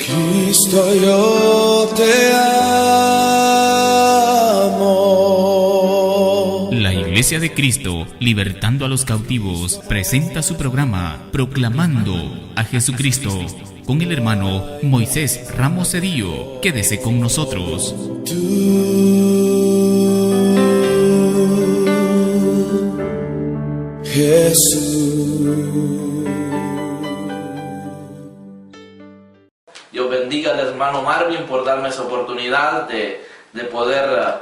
Cristo, yo te amo. La Iglesia de Cristo, libertando a los cautivos, presenta su programa Proclamando a Jesucristo con el hermano Moisés Ramos Cedillo. Quédese con nosotros. Dios bendiga al hermano Marvin por darme esa oportunidad de poder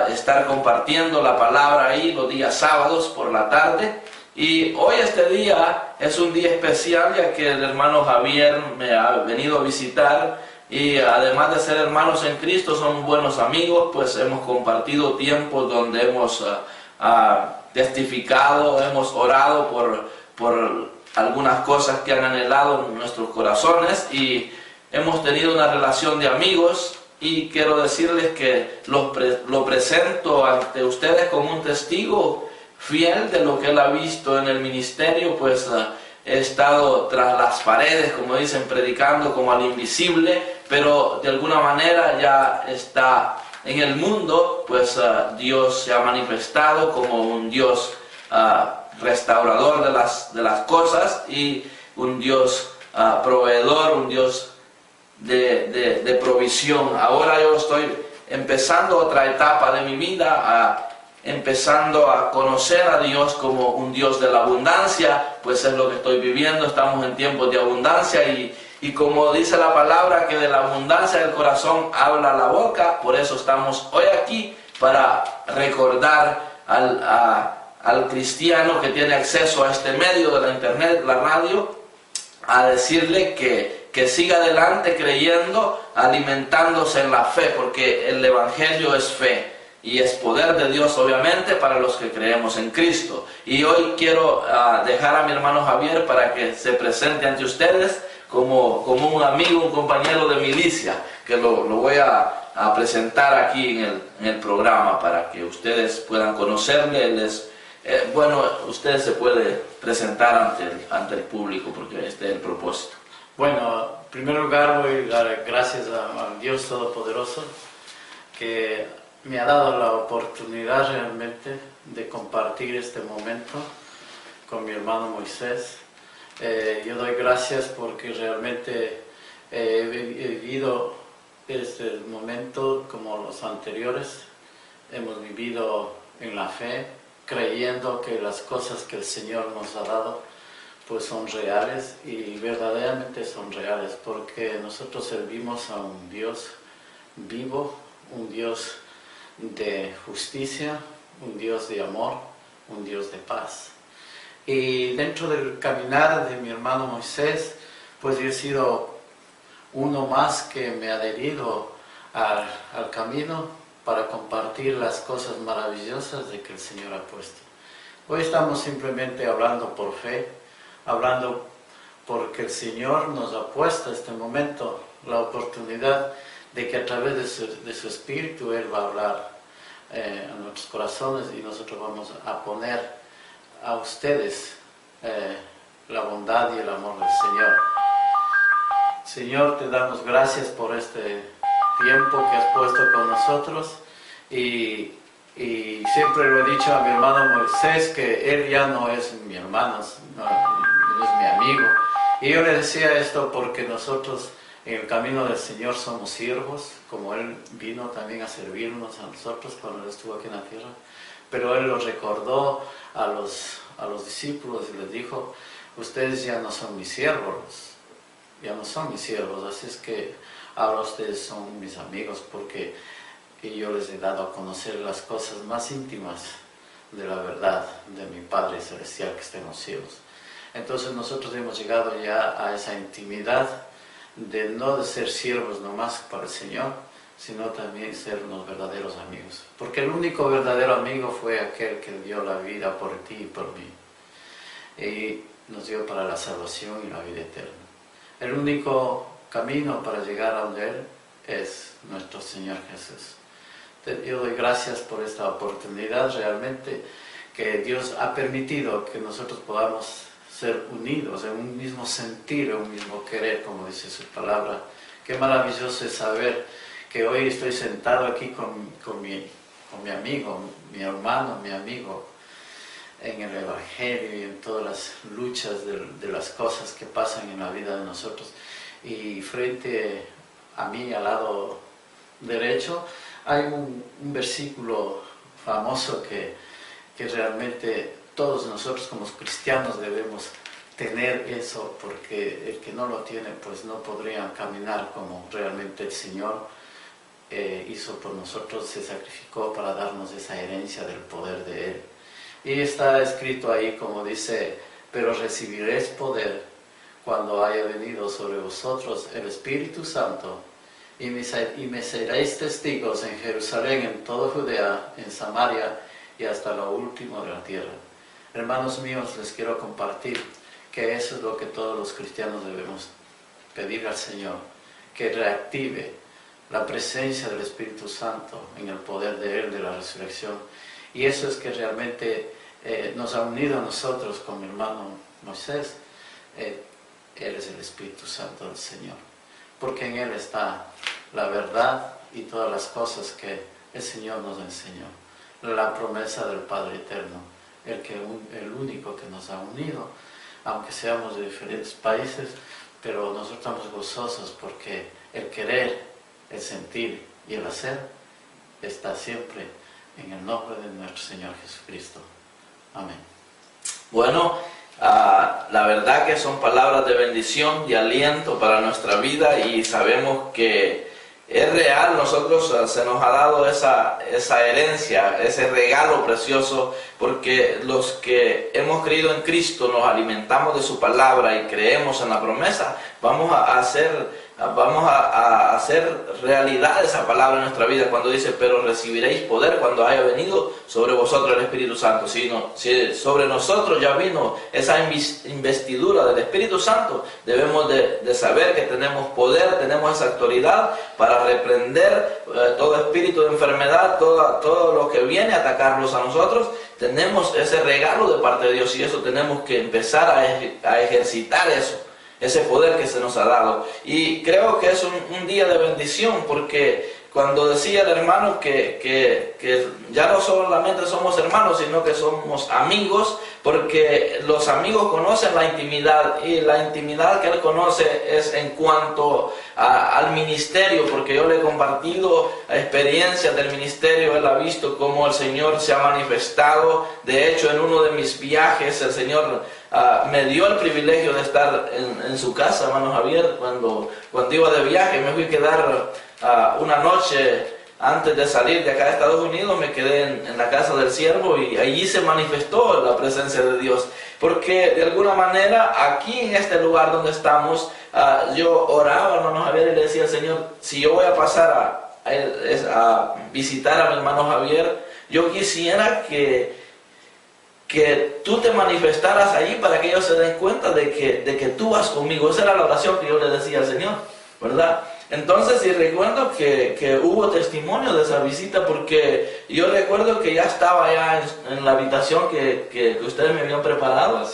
estar compartiendo la palabra ahí los días sábados por la tarde. Y hoy este día es un día especial, ya que el hermano Javier me ha venido a visitar, y además de ser hermanos en Cristo, son buenos amigos, pues hemos compartido tiempos donde hemos testificado, hemos orado por algunas cosas que han anhelado en nuestros corazones, y hemos tenido una relación de amigos. Y quiero decirles que lo presento ante ustedes como un testigo fiel de lo que él ha visto en el ministerio, pues he estado tras las paredes, como dicen, predicando como al invisible, pero de alguna manera ya está en el mundo, pues Dios se ha manifestado como un Dios restaurador de las cosas, y un Dios proveedor, un Dios de provisión. Ahora yo estoy empezando otra etapa de mi vida, empezando a conocer a Dios como un Dios de la abundancia, pues es lo que estoy viviendo. Estamos en tiempos de abundancia, y como dice la palabra, que de la abundancia del corazón habla la boca. Por eso estamos hoy aquí, para recordar al cristiano que tiene acceso a este medio de la internet, la radio, a decirle que siga adelante creyendo, alimentándose en la fe, porque el Evangelio es fe y es poder de Dios, obviamente, para los que creemos en Cristo. Y hoy quiero dejar a mi hermano Javier para que se presente ante ustedes como un amigo, un compañero de milicia, que lo voy a presentar aquí en el programa para que ustedes puedan conocerle. Él es bueno, usted se puede presentar ante el público, porque este es el propósito. Bueno, en primer lugar voy a dar gracias a Dios Todopoderoso, que me ha dado la oportunidad realmente de compartir este momento con mi hermano Moisés. Yo doy gracias porque realmente he vivido este momento como los anteriores. Hemos vivido en la fe, creyendo que las cosas que el Señor nos ha dado pues son reales, y verdaderamente son reales, porque nosotros servimos a un Dios vivo, un Dios de justicia, un Dios de amor, un Dios de paz. Y dentro del caminar de mi hermano Moisés, pues yo he sido uno más que me ha adherido al camino para compartir las cosas maravillosas de que el Señor ha puesto. Hoy estamos simplemente hablando por fe, hablando porque el Señor nos ha puesto este momento la oportunidad de que a través de su Espíritu Él va a hablar a nuestros corazones, y nosotros vamos a poner a ustedes la bondad y el amor del Señor. Señor, te damos gracias por este tiempo que has puesto con nosotros, y siempre lo he dicho a mi hermano Moisés, que él ya no es mi hermano, no, es mi amigo. Y yo le decía esto porque nosotros en el camino del Señor somos siervos, como Él vino también a servirnos a nosotros cuando Él estuvo aquí en la tierra. Pero Él lo recordó a los discípulos y les dijo: ustedes ya no son mis siervos, ya no son mis siervos, así es que ahora ustedes son mis amigos, porque yo les he dado a conocer las cosas más íntimas de la verdad de mi Padre Celestial que está en los cielos. Entonces nosotros hemos llegado ya a esa intimidad de no de ser siervos nomás para el Señor, sino también ser unos verdaderos amigos. Porque el único verdadero amigo fue aquel que dio la vida por ti y por mí, y nos dio para la salvación y la vida eterna. El único camino para llegar a donde Él es nuestro Señor Jesús. Yo doy gracias por esta oportunidad realmente que Dios ha permitido que nosotros podamos ser unidos en un mismo sentir, un mismo querer, como dice su palabra. Qué maravilloso es saber que hoy estoy sentado aquí con mi amigo, mi hermano, mi amigo, en el Evangelio y en todas las luchas de las cosas que pasan en la vida de nosotros. Y frente a mí, al lado derecho, hay un versículo famoso que realmente todos nosotros como cristianos debemos tener eso, porque el que no lo tiene pues no podría caminar como realmente el Señor hizo por nosotros, se sacrificó para darnos esa herencia del poder de Él. Y está escrito ahí como dice: pero recibiréis poder cuando haya venido sobre vosotros el Espíritu Santo, y me seréis testigos en Jerusalén, en toda Judea, en Samaria y hasta lo último de la tierra. Hermanos míos, les quiero compartir que eso es lo que todos los cristianos debemos pedir al Señor, que reactive la presencia del Espíritu Santo en el poder de Él, de la resurrección. Y eso es que realmente nos ha unido a nosotros con mi hermano Moisés. Él es el Espíritu Santo del Señor, porque en Él está la verdad y todas las cosas que el Señor nos enseñó. La promesa del Padre Eterno, el único que nos ha unido, aunque seamos de diferentes países, pero nosotros estamos gozosos porque el querer, el sentir y el hacer está siempre en el nombre de nuestro Señor Jesucristo. Amén. Bueno, la verdad que son palabras de bendición y aliento para nuestra vida, y sabemos que es real. Nosotros se nos ha dado esa herencia, ese regalo precioso, porque los que hemos creído en Cristo, nos alimentamos de su palabra y creemos en la promesa, vamos a hacer realidad esa palabra en nuestra vida cuando dice: pero recibiréis poder cuando haya venido sobre vosotros el Espíritu Santo. Si sobre nosotros ya vino esa investidura del Espíritu Santo, debemos de saber que tenemos poder, tenemos esa autoridad para reprender todo espíritu de enfermedad, todo lo que viene a atacarlos a nosotros. Tenemos ese regalo de parte de Dios, y eso tenemos que empezar a ejercitar ese poder que se nos ha dado. Y creo que es un día de bendición, porque cuando decía el hermano que ya no solamente somos hermanos, sino que somos amigos, porque los amigos conocen la intimidad, y la intimidad que él conoce es en cuanto al ministerio, porque yo le he compartido experiencias del ministerio. Él ha visto cómo el Señor se ha manifestado. De hecho, en uno de mis viajes el Señor me dio el privilegio de estar en su casa, hermano Javier. Cuando iba de viaje, me fui a quedar una noche antes de salir de acá de Estados Unidos, me quedé en la casa del siervo, y allí se manifestó la presencia de Dios, porque de alguna manera aquí en este lugar donde estamos, yo oraba, hermano Javier, y le decía al Señor: si yo voy a pasar a visitar a mi hermano Javier, yo quisiera que tú te manifestaras allí para que ellos se den cuenta de que tú vas conmigo. Esa era la oración que yo le decía al Señor, ¿verdad? Entonces, y recuerdo que hubo testimonio de esa visita, porque yo recuerdo que ya estaba ya en la habitación que ustedes me habían preparado,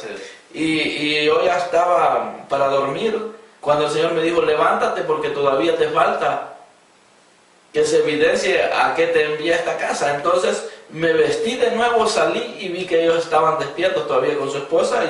y yo ya estaba para dormir, cuando el Señor me dijo: levántate, porque todavía te falta que se evidencie a qué te envía esta casa. Entonces me vestí de nuevo, salí y vi que ellos estaban despiertos todavía con su esposa,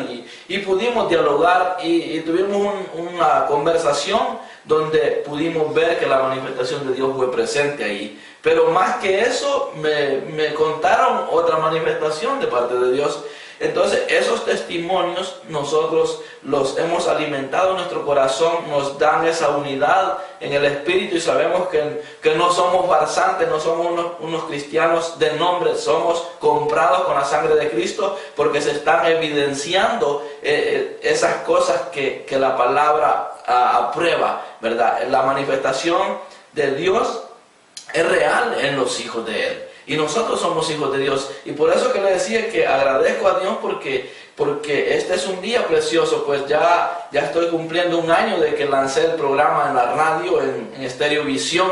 y pudimos dialogar y tuvimos una conversación donde pudimos ver que la manifestación de Dios fue presente ahí. Pero más que eso, me contaron otra manifestación de parte de Dios. Entonces, esos testimonios nosotros los hemos alimentado en nuestro corazón, nos dan esa unidad en el Espíritu, y sabemos que no somos farsantes, no somos unos cristianos de nombre, somos comprados con la sangre de Cristo, porque se están evidenciando esas cosas que la palabra aprueba, ¿verdad? La manifestación de Dios es real en los hijos de Él. Y nosotros somos hijos de Dios. Y por eso que le decía que agradezco a Dios, porque este es un día precioso. Pues ya estoy cumpliendo un año de que lancé el programa en la radio, en Estéreo Visión,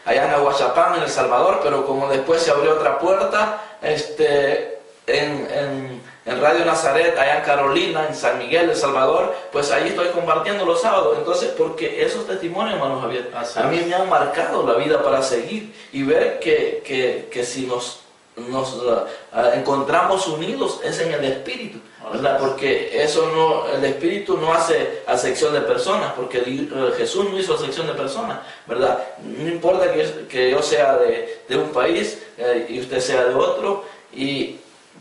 allá en Aguachapán, en El Salvador. Pero como después se abrió otra puerta, en en Radio Nazaret, allá en Carolina, en San Miguel, El Salvador, pues ahí estoy compartiendo los sábados. Entonces, porque esos testimonios, hermano Javier, a mí me han marcado la vida para seguir y ver que si nos encontramos unidos es en el Espíritu, ¿verdad? Porque el Espíritu no hace acepción de personas, porque Jesús no hizo acepción de personas, ¿verdad? No importa que yo sea de un país y usted sea de otro,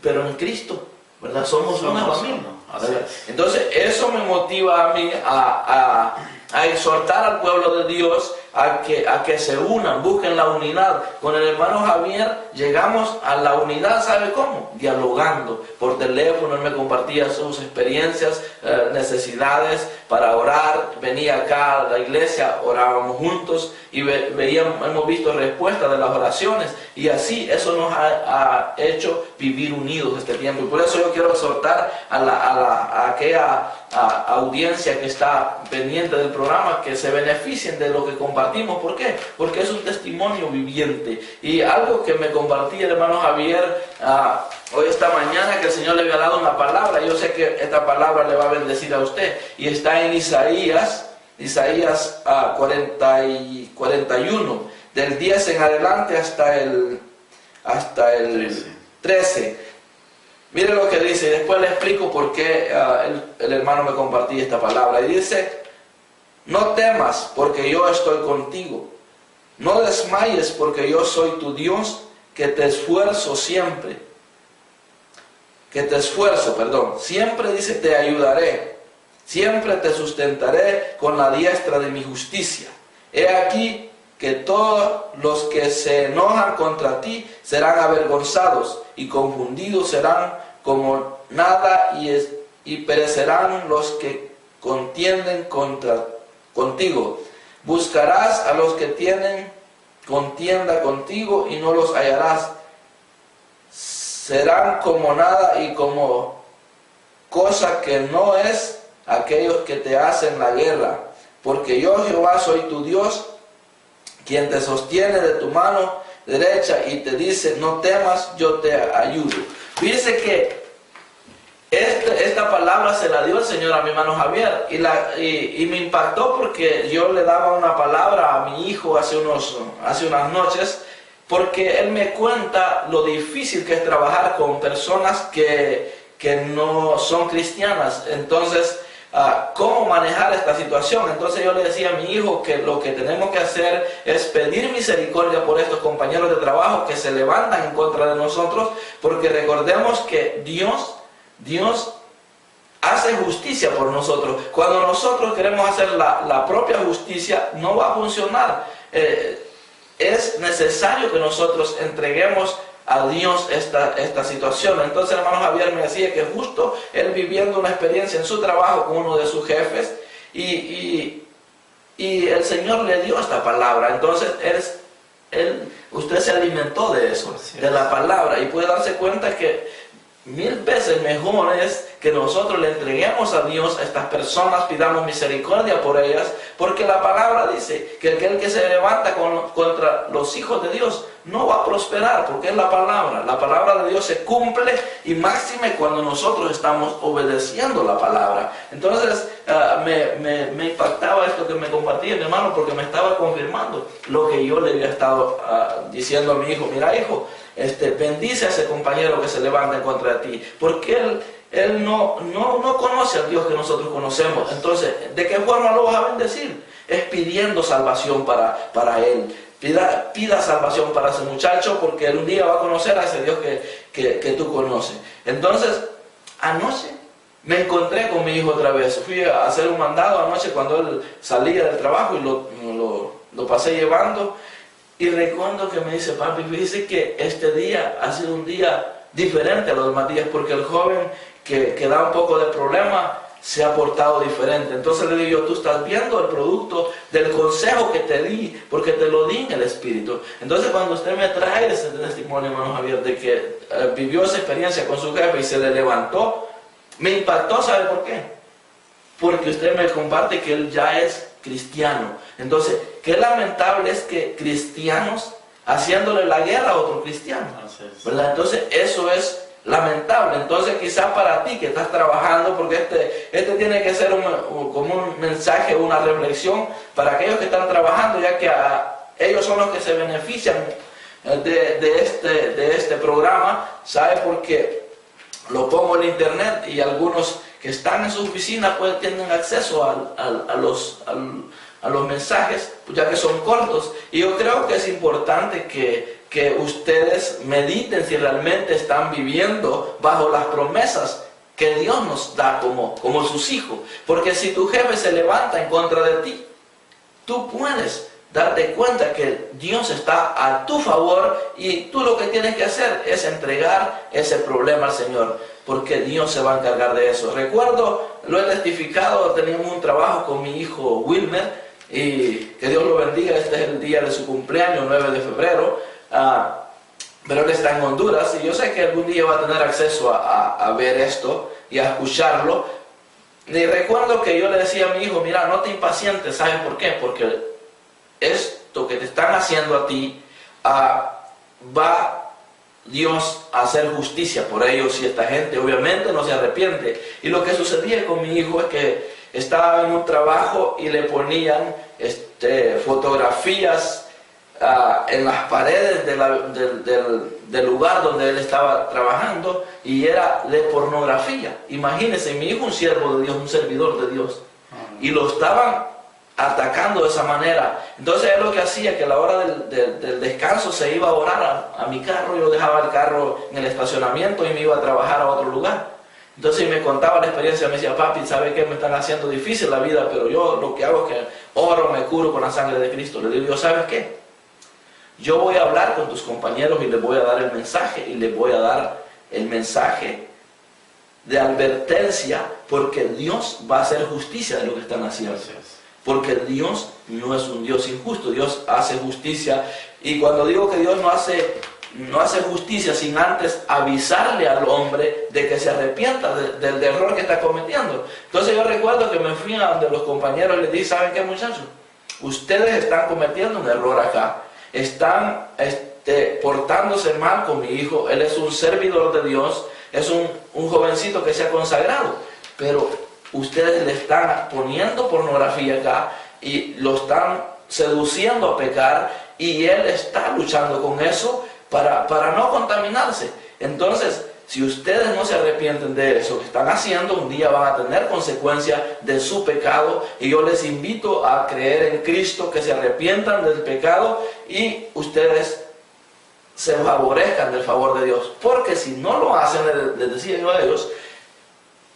pero en Cristo, ¿verdad? Somos una familia, ¿verdad? Entonces eso me motiva a mí a exhortar al pueblo de Dios a que se unan, busquen la unidad. Con el hermano Javier llegamos a la unidad, ¿sabe cómo? Dialogando por teléfono. Él me compartía sus experiencias, necesidades para orar. Venía acá a la iglesia, orábamos juntos y hemos visto respuestas de las oraciones, y así eso nos ha hecho vivir unidos este tiempo. Y por eso yo quiero exhortar a aquella audiencia que está pendiente del programa, que se beneficien de lo que compartimos. ¿Por qué? Porque es un testimonio viviente. Y algo que me compartía el hermano Javier hoy esta mañana, que el Señor le había dado una palabra. Yo sé que esta palabra le va a bendecir a usted, y está en Isaías 41, del 10 en adelante hasta el 13. Mire lo que dice, y después le explico por qué el hermano me compartía esta palabra. Y dice: no temas, porque yo estoy contigo. No desmayes, porque yo soy tu Dios, que te esfuerzo siempre. Siempre dice, te ayudaré. Siempre te sustentaré con la diestra de mi justicia. He aquí que todos los que se enojan contra ti serán avergonzados, y confundidos serán como nada, y perecerán los que contienden contigo. Buscarás a los que tienen contienda contigo y no los hallarás. Serán como nada y como cosa que no es aquellos que te hacen la guerra. Porque yo, Jehová, soy tu Dios, quien te sostiene de tu mano derecha y te dice: no temas, yo te ayudo. Fíjese que esta palabra se la dio el Señor a mi hermano Javier, y me impactó, porque yo le daba una palabra a mi hijo hace unas noches, porque él me cuenta lo difícil que es trabajar con personas que no son cristianas. Entonces, cómo manejar esta situación. Entonces yo le decía a mi hijo que lo que tenemos que hacer es pedir misericordia por estos compañeros de trabajo que se levantan en contra de nosotros, porque recordemos que Dios hace justicia por nosotros. Cuando nosotros queremos hacer la propia justicia, no va a funcionar. Es necesario que nosotros entreguemos a Dios esta situación. Entonces el hermano Javier me decía que justo él, viviendo una experiencia en su trabajo con uno de sus jefes, y el Señor le dio esta palabra. Entonces usted se alimentó de eso, de la palabra, y puede darse cuenta que 1000 veces mejor es que nosotros le entreguemos a Dios a estas personas, pidamos misericordia por ellas, porque la palabra dice que aquel que se levanta contra los hijos de Dios no va a prosperar, porque es la palabra de Dios se cumple, y máxime cuando nosotros estamos obedeciendo la palabra. Entonces me impactaba esto que me compartía mi hermano, porque me estaba confirmando lo que yo le había estado diciendo a mi hijo. Mira, hijo, bendice a ese compañero que se levanta en contra de ti, porque él no conoce al Dios que nosotros conocemos. Entonces, ¿de qué forma lo vas a bendecir? Es pidiendo salvación para él. Pida salvación para ese muchacho, porque un día va a conocer a ese Dios que tú conoces. Entonces, anoche me encontré con mi hijo otra vez. Fui a hacer un mandado anoche cuando él salía del trabajo, y lo pasé llevando. Y recuerdo que me dice: papi, fíjese que este día ha sido un día diferente a los demás días, porque el joven que da un poco de problema se ha portado diferente. Entonces le digo: tú estás viendo el producto del consejo que te di, porque te lo di en el Espíritu. Entonces, cuando usted me trae ese testimonio, hermano Javier, de que vivió esa experiencia con su jefe y se le levantó, me impactó. ¿Sabe por qué? Porque usted me comparte que él ya es cristiano. Entonces, qué lamentable es que cristianos haciéndole la guerra a otro cristiano, ¿verdad? Entonces, eso es lamentable. Entonces quizás para ti que estás trabajando, porque este tiene que ser como un mensaje, una reflexión para aquellos que están trabajando, ya que ellos son los que se benefician de este programa, ¿sabe? Porque lo pongo en internet y algunos que están en su oficina pues tienen acceso a los mensajes, ya que son cortos. Y yo creo que es importante que ustedes mediten si realmente están viviendo bajo las promesas que Dios nos da como sus hijos. Porque si tu jefe se levanta en contra de ti, tú puedes darte cuenta que Dios está a tu favor y tú lo que tienes que hacer es entregar ese problema al Señor, porque Dios se va a encargar de eso. Recuerdo, lo he testificado, teníamos un trabajo con mi hijo Wilmer, y que Dios lo bendiga. Este es el día de su cumpleaños, 9 de febrero, pero él está en Honduras y yo sé que algún día va a tener acceso a ver esto y a escucharlo. Y recuerdo que yo le decía a mi hijo, mira, no te impacientes. ¿Sabes por qué? Porque esto que te están haciendo a ti, va Dios a hacer justicia por ellos, y esta gente obviamente no se arrepiente. Y lo que sucedía con mi hijo es que estaba en un trabajo y le ponían fotografías en las paredes del lugar donde él estaba trabajando, y era de pornografía. Imagínense, mi hijo, un siervo de Dios, un servidor de Dios, y lo estaban atacando de esa manera. Entonces él lo que hacía, que a la hora del descanso se iba a orar a mi carro. Yo dejaba el carro en el estacionamiento y me iba a trabajar a otro lugar. Entonces me contaba la experiencia, me decía, papi, ¿sabe qué? Me están haciendo difícil la vida, pero yo lo que hago es que oro, me curo con la sangre de Cristo. Le digo, ¿sabes qué? Yo voy a hablar con tus compañeros y les voy a dar el mensaje, y les voy a dar el mensaje de advertencia, porque Dios va a hacer justicia de lo que están haciendo. Porque Dios no es un Dios injusto, Dios hace justicia. Y cuando digo que Dios no hace justicia sin antes avisarle al hombre de que se arrepienta del error que está cometiendo. Entonces yo recuerdo que me fui a donde los compañeros y les dije, ¿saben qué, muchachos? Ustedes están cometiendo un error acá. Están portándose mal con mi hijo. Él es un servidor de Dios, es un jovencito que se ha consagrado, pero ustedes le están poniendo pornografía acá y lo están seduciendo a pecar, y él está luchando con eso para no contaminarse. Entonces, si ustedes no se arrepienten de eso que están haciendo, un día van a tener consecuencias de su pecado. Y yo les invito a creer en Cristo, que se arrepientan del pecado y ustedes se favorezcan del favor de Dios. Porque si no lo hacen, les decía yo a ellos,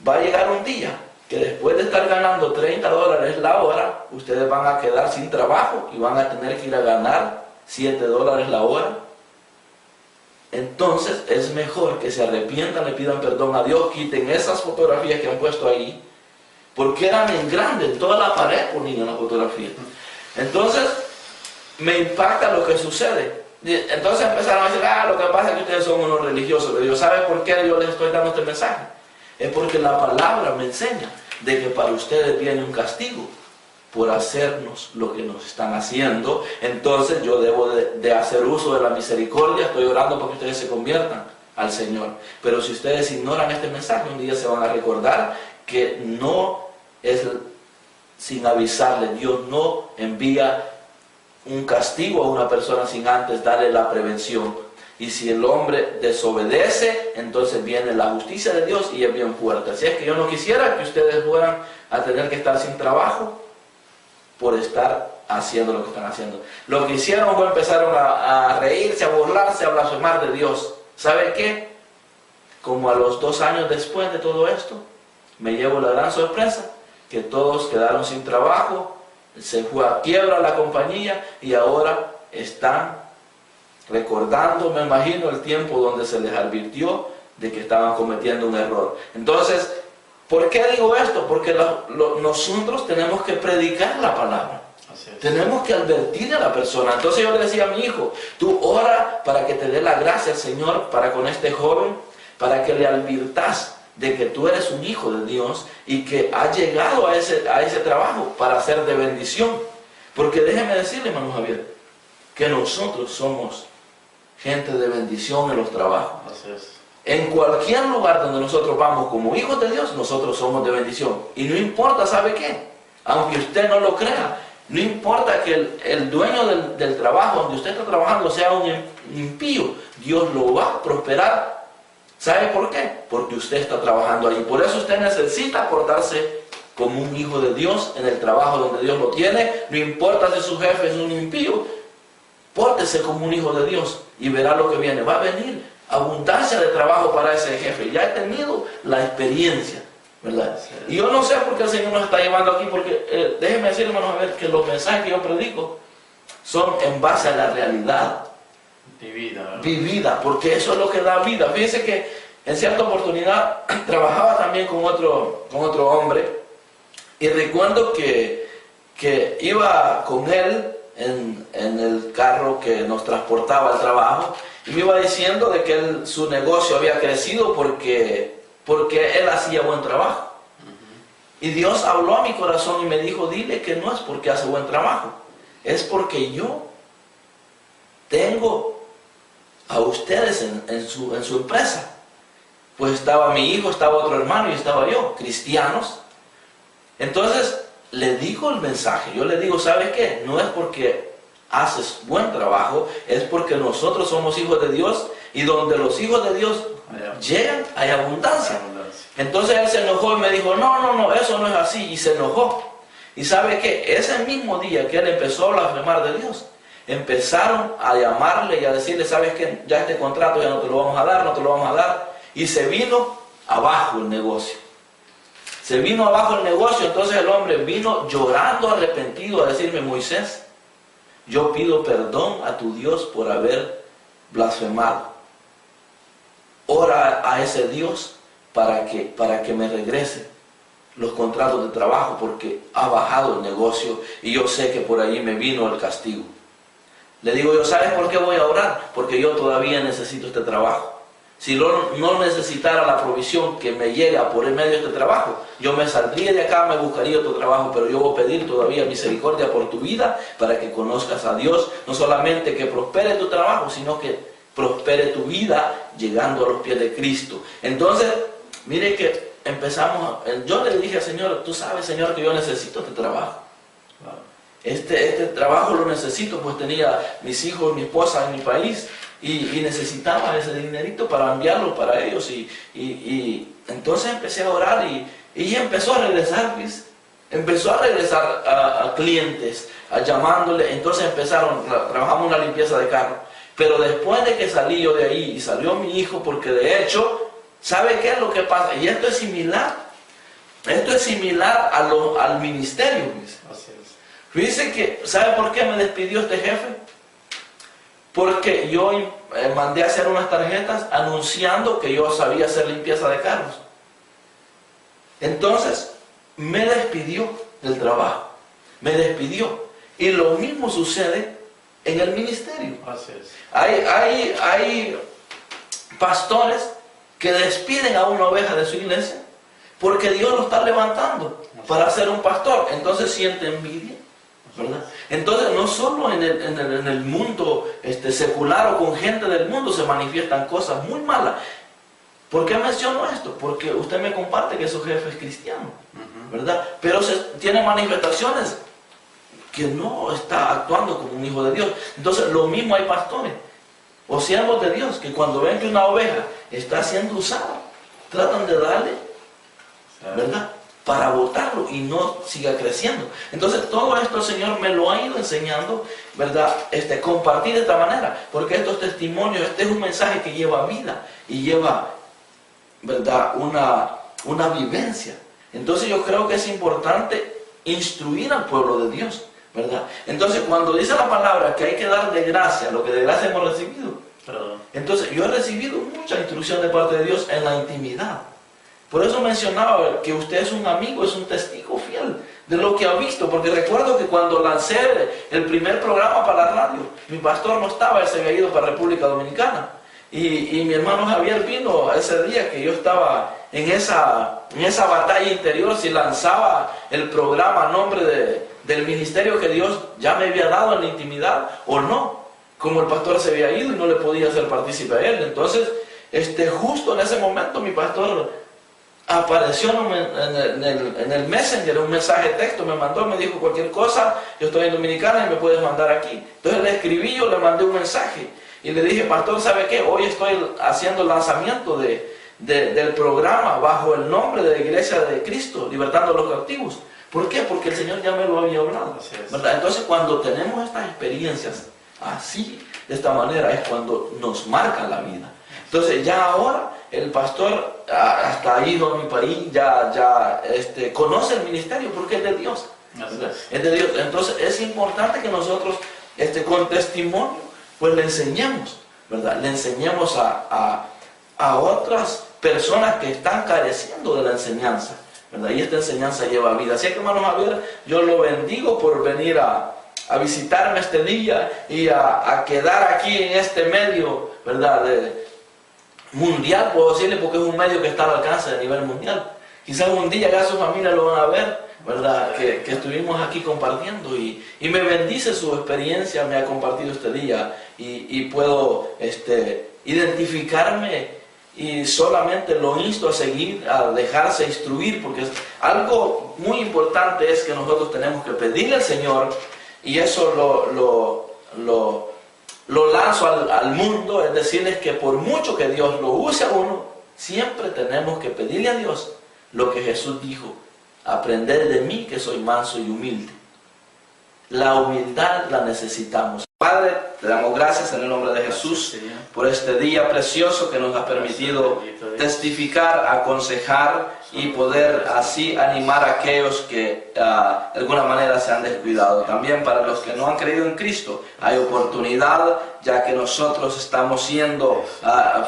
va a llegar un día que después de estar ganando $30 la hora, ustedes van a quedar sin trabajo y van a tener que ir a ganar $7 la hora. Entonces es mejor que se arrepientan, le pidan perdón a Dios, quiten esas fotografías que han puesto ahí, porque eran en grande, en toda la pared ponían la fotografía. Entonces me impacta lo que sucede. Entonces empezaron a decir, lo que pasa es que ustedes son unos religiosos. Le digo, ¿sabe por qué yo les estoy dando este mensaje? Es porque la palabra me enseña de que para ustedes viene un castigo por hacernos lo que nos están haciendo. Entonces yo debo de hacer uso de la misericordia. Estoy orando porque ustedes se conviertan al Señor. Pero si ustedes ignoran este mensaje, un día se van a recordar que no es sin avisarle. Dios no envía un castigo a una persona sin antes darle la prevención. Y si el hombre desobedece, entonces viene la justicia de Dios y es bien fuerte. Así es que yo no quisiera que ustedes fueran a tener que estar sin trabajo por estar haciendo lo que están haciendo. Lo que hicieron fue empezaron a reírse, a burlarse, a blasfemar de Dios. ¿Sabe qué? Como a los 2 años después de todo esto, me llevo la gran sorpresa que todos quedaron sin trabajo, se fue a quiebra la compañía y ahora están recordando, me imagino, el tiempo donde se les advirtió de que estaban cometiendo un error. Entonces, ¿por qué digo esto? Porque nosotros tenemos que predicar la palabra. Tenemos que advertir a la persona. Entonces yo le decía a mi hijo, tú ora para que te dé la gracia el Señor para con este joven, para que le advirtas de que tú eres un hijo de Dios y que has llegado a ese trabajo para ser de bendición. Porque déjeme decirle, hermano Javier, que nosotros somos gente de bendición en los trabajos. En cualquier lugar donde nosotros vamos como hijos de Dios, nosotros somos de bendición. Y no importa, ¿sabe qué? Aunque usted no lo crea, no importa que el dueño del trabajo donde usted está trabajando sea un impío, Dios lo va a prosperar. ¿Sabe por qué? Porque usted está trabajando allí. Por eso usted necesita portarse como un hijo de Dios en el trabajo donde Dios lo tiene. No importa si su jefe es un impío, pórtese como un hijo de Dios y verá lo que viene. Va a venir abundancia de trabajo para ese jefe. Ya he tenido la experiencia, ¿verdad? Y yo no sé por qué el Señor nos está llevando aquí, porque déjenme decir, hermanos, a ver, que los mensajes que yo predico son en base a la realidad vivida, porque eso es lo que da vida. Fíjense que en cierta oportunidad trabajaba también con otro hombre, y recuerdo que iba con él en el carro que nos transportaba al trabajo, y me iba diciendo de que su negocio había crecido porque él hacía buen trabajo. Y Dios habló a mi corazón y me dijo, dile que no es porque hace buen trabajo, es porque yo tengo a ustedes en su empresa. Pues estaba mi hijo, estaba otro hermano y estaba yo, cristianos. Entonces le digo el mensaje, yo le digo, ¿sabes qué? No es porque haces buen trabajo, es porque nosotros somos hijos de Dios, y donde los hijos de Dios llegan hay abundancia. Entonces él se enojó y me dijo, no, eso no es así, y se enojó. Y ¿sabe qué? Ese mismo día que él empezó a blasfemar de Dios, empezaron a llamarle y a decirle, ¿sabes qué? Ya este contrato ya no te lo vamos a dar, y se vino abajo el negocio. Se vino abajo el negocio. Entonces el hombre vino llorando arrepentido a decirme, Moisés, yo pido perdón a tu Dios por haber blasfemado. Ora a ese Dios para que me regrese los contratos de trabajo, porque ha bajado el negocio y yo sé que por ahí me vino el castigo. Le digo yo, ¿sabes por qué voy a orar? Porque yo todavía necesito este trabajo. Si no necesitara la provisión que me llega por el medio de este trabajo, yo me saldría de acá, me buscaría otro trabajo, pero yo voy a pedir todavía misericordia por tu vida, para que conozcas a Dios, no solamente que prospere tu trabajo, sino que prospere tu vida llegando a los pies de Cristo. Entonces, mire que empezamos, yo le dije al Señor, tú sabes, Señor, que yo necesito este trabajo. Este trabajo lo necesito, pues tenía mis hijos, mi esposa en mi país, y necesitaba ese dinerito para enviarlo para ellos, y entonces empecé a orar, y empezó a regresar, ¿ves? Empezó a regresar a clientes, a llamándole. Entonces trabajamos una limpieza de carro, pero después de que salí yo de ahí y salió mi hijo, porque de hecho, ¿sabe qué es lo que pasa? Y esto es similar al ministerio, ¿ves? Fíjense que, ¿sabe por qué me despidió este jefe? Porque yo mandé a hacer unas tarjetas anunciando que yo sabía hacer limpieza de carros. Entonces, me despidió del trabajo. Me despidió. Y lo mismo sucede en el ministerio. Así es. Hay pastores que despiden a una oveja de su iglesia porque Dios lo está levantando para ser un pastor. Entonces siente envidia, ¿verdad? Entonces no solo en el mundo secular o con gente del mundo se manifiestan cosas muy malas. ¿Por qué menciono esto? Porque usted me comparte que su jefe es cristiano, ¿verdad? Pero tiene manifestaciones que no está actuando como un hijo de Dios. Entonces lo mismo hay pastores o siervos de Dios que cuando ven que una oveja está siendo usada, tratan de darle, ¿verdad?, para botarlo y no siga creciendo. Entonces todo esto el Señor me lo ha ido enseñando, ¿verdad? Compartir de esta manera, porque estos testimonios, es un mensaje que lleva vida y lleva, ¿verdad?, una vivencia. Entonces yo creo que es importante instruir al pueblo de Dios, ¿verdad? Entonces cuando dice la palabra que hay que dar de gracia lo que de gracia hemos recibido, entonces yo he recibido mucha instrucción de parte de Dios en la intimidad. Por eso mencionaba que usted es un amigo, es un testigo fiel de lo que ha visto, porque recuerdo que cuando lancé el primer programa para la radio, mi pastor no estaba, él se había ido para República Dominicana, y mi hermano Javier vino ese día que yo estaba en esa batalla interior, si lanzaba el programa a nombre del ministerio que Dios ya me había dado en la intimidad o no, como el pastor se había ido y no le podía hacer partícipe a él. Entonces justo en ese momento mi pastor apareció en el Messenger, un mensaje de texto, me mandó, me dijo cualquier cosa, yo estoy en Dominicana y me puedes mandar aquí. Entonces le escribí, yo le mandé un mensaje y le dije, pastor, ¿sabe qué? Hoy estoy haciendo el lanzamiento del programa bajo el nombre de la Iglesia de Cristo, libertando a los cautivos. ¿Por qué? Porque el Señor ya me lo había hablado, ¿verdad? Entonces cuando tenemos estas experiencias así, de esta manera, es cuando nos marca la vida. Entonces ya ahora el pastor hasta ha ido a mi país, ya conoce el ministerio porque es de Dios. Es de Dios. Entonces es importante que nosotros con testimonio pues le enseñemos, ¿verdad? Le enseñemos a otras personas que están careciendo de la enseñanza, ¿verdad? Y esta enseñanza lleva vida. Así que, hermano Javier, yo lo bendigo por venir a visitarme este día y a quedar aquí en este medio, ¿verdad? Mundial, puedo decirle, porque es un medio que está al alcance a nivel mundial. Quizás un día ya su familia lo van a ver, ¿verdad? Que estuvimos aquí compartiendo y me bendice su experiencia, me ha compartido este día y puedo identificarme y solamente lo insto a seguir, a dejarse instruir, porque algo muy importante es que nosotros tenemos que pedirle al Señor, y eso lo lanzo al mundo, es decirles que por mucho que Dios lo use a uno, siempre tenemos que pedirle a Dios lo que Jesús dijo: aprended de mí que soy manso y humilde. La humildad la necesitamos. Padre, te damos gracias en el nombre de Jesús por este día precioso que nos ha permitido testificar, aconsejar y poder así animar a aquellos que de alguna manera se han descuidado. También para los que no han creído en Cristo hay oportunidad, ya que nosotros estamos siendo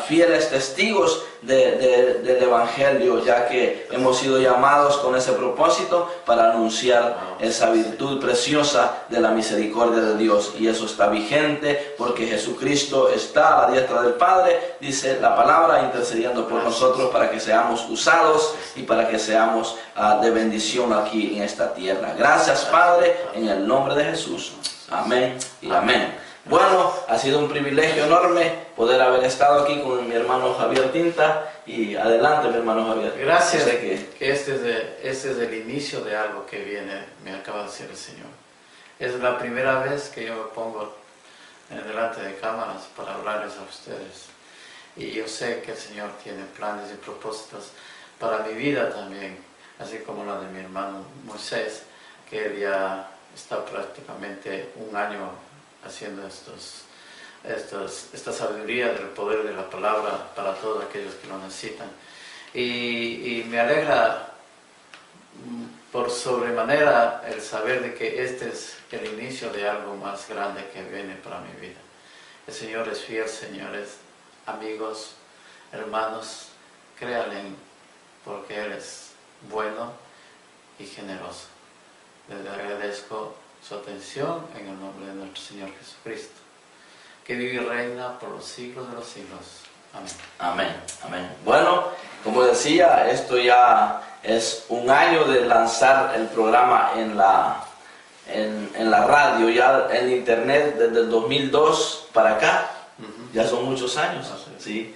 fieles testigos del Evangelio, ya que hemos sido llamados con ese propósito para anunciar esa virtud preciosa de la misericordia de Dios, y eso está vigente porque Jesucristo está a la diestra del Padre, dice la palabra, intercediendo por nosotros para que seamos usados y para que seamos de bendición aquí en esta tierra. Gracias, Padre, en el nombre de Jesús. Amén y amén. Bueno, ha sido un privilegio enorme poder haber estado aquí con mi hermano Javier Tinta, y adelante, mi hermano Javier. Gracias, que este es el inicio de algo que viene, me acaba de decir el Señor. Es la primera vez que yo me pongo delante de cámaras para hablarles a ustedes, y yo sé que el Señor tiene planes y propósitos para mi vida también, así como la de mi hermano Moisés, que él ya está prácticamente un año haciendo esta sabiduría del poder de la palabra para todos aquellos que lo necesitan. Y me alegra por sobremanera el saber de que este es el inicio de algo más grande que viene para mi vida. El Señor es fiel, señores, amigos, hermanos, créanle, porque Él es bueno y generoso. Les agradezco su atención en el nombre de nuestro Señor Jesucristo, que vive y reina por los siglos de los siglos. Amén. Amén, amén. Bueno, como decía, esto ya es un año de lanzar el programa en la radio, ya en internet desde el 2002 para acá. Ya son muchos años, ¿sí?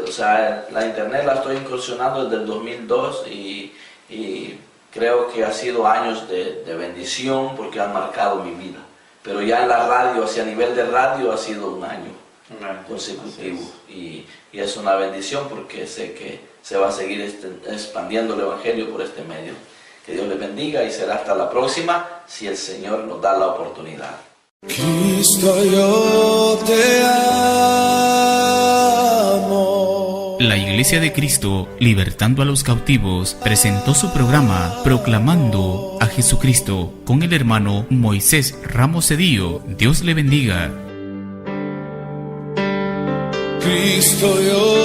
O sea, la internet la estoy incursionando desde el 2002 y creo que ha sido años de bendición porque han marcado mi vida. Pero ya en la radio, hacia nivel de radio, ha sido un año consecutivo. Y es una bendición porque sé que se va a seguir expandiendo el Evangelio por este medio. Que Dios les bendiga y será hasta la próxima, si el Señor nos da la oportunidad. Cristo, yo te amo. La Iglesia de Cristo, libertando a los cautivos, presentó su programa Proclamando a Jesucristo con el hermano Moisés Ramos Cedillo. Dios le bendiga. Cristo, yo